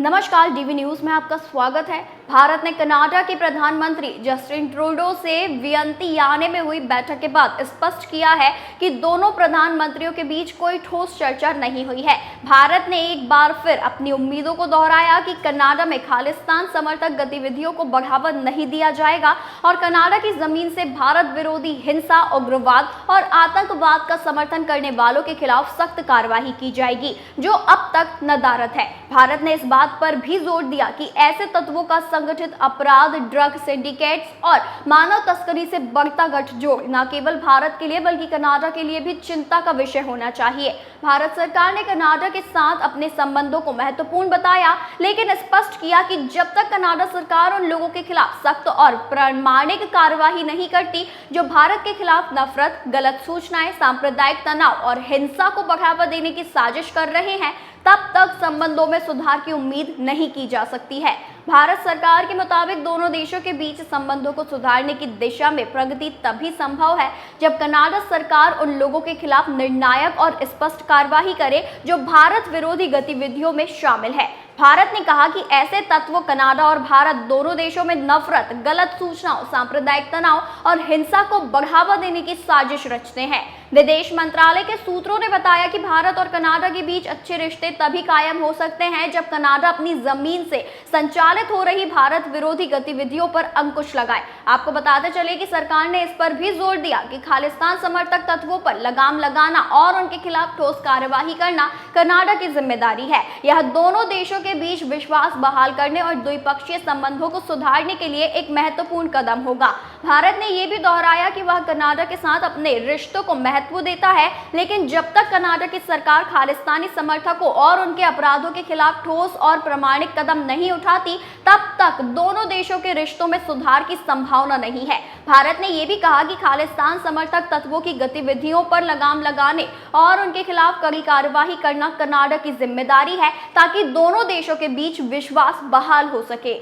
नमस्कार, DV news में आपका स्वागत है। भारत ने कनाडा के प्रधानमंत्री जस्टिन ट्रूडो से वियंतियाने में हुई बैठक के बाद स्पष्ट किया है कि दोनों प्रधानमंत्रियों के बीच कोई ठोस चर्चा नहीं हुई है। भारत ने एक बार फिर अपनी उम्मीदों को दोहराया कि कनाडा में खालिस्तान समर्थक गतिविधियों को बढ़ावा नहीं दिया जाएगा और कनाडा की जमीन से भारत विरोधी हिंसा, उग्रवाद और आतंकवाद का समर्थन करने वालों के खिलाफ सख्त कार्रवाई की जाएगी, जो अब तक नदारद है। भारत ने इस बात पर भी जोर दिया कि ऐसे तत्वों का संगठित अपराध, ड्रग सिंडिकेट्स और मानव तस्करी से बढ़ता गठजोड़ न केवल भारत के लिए बल्कि कनाडा के लिए भी चिंता का विषय होना चाहिए। भारत सरकार ने कनाडा के साथ अपने संबंधों को महत्वपूर्ण बताया, लेकिन स्पष्ट किया कि जब तक कनाडा सरकार उन लोगों के खिलाफ सख्त और प्रामाणिक कार्रवाई नहीं करती जो भारत के खिलाफ नफरत, गलत सूचनाएं, सांप्रदायिक तनाव और हिंसा को बढ़ावा देने की साजिश कर रहे हैं, तब तक संबंधों में सुधार की उम्मीद नहीं की जा सकती है। भारत सरकार के मुताबिक दोनों देशों के बीच संबंधों को सुधारने की दिशा में प्रगति तभी संभव है जब कनाडा सरकार उन लोगों के खिलाफ निर्णायक और स्पष्ट कार्रवाई करे जो भारत विरोधी गतिविधियों में शामिल है। भारत ने कहा कि ऐसे तत्व कनाडा और भारत दोनों देशों में नफरत, गलत सूचनाओं, सांप्रदायिक तनाव और हिंसा को बढ़ावा देने की साजिश रचते हैं। विदेश मंत्रालय के सूत्रों ने बताया कि भारत और कनाडा के बीच अच्छे रिश्ते तभी कायम हो सकते हैं जब कनाडा अपनी जमीन से संचालित हो रही भारत विरोधी गतिविधियों पर अंकुश लगाए। आपको बताते चले कि सरकार ने इस पर भी जोर दिया कि खालिस्तान समर्थक तत्वों पर लगाम लगाना और उनके खिलाफ ठोस कार्यवाही करना कनाडा की जिम्मेदारी है। यह दोनों देशों के बीच विश्वास बहाल करने और द्विपक्षीय संबंधों को सुधारने के लिए एक महत्वपूर्ण कदम होगा। भारत ने यह भी दोहराया कि वह कनाडा के साथ अपने रिश्तों को महत्व देता है, लेकिन जब तक कनाडा की सरकार खालिस्तानी समर्थकों और उनके अपराधों के खिलाफ ठोस और प्रामाणिक कदम नहीं उठाती, तब तक दोनों देशों के रिश्तों में सुधार की संभावना नहीं है। भारत ने यह भी कहा कि खालिस्तान समर्थक तत्वों की गतिविधियों पर लगाम लगाने और उनके खिलाफ कड़ी कार्रवाई करना कनाडा की जिम्मेदारी है ताकि दोनों देशों के बीच विश्वास बहाल हो सके।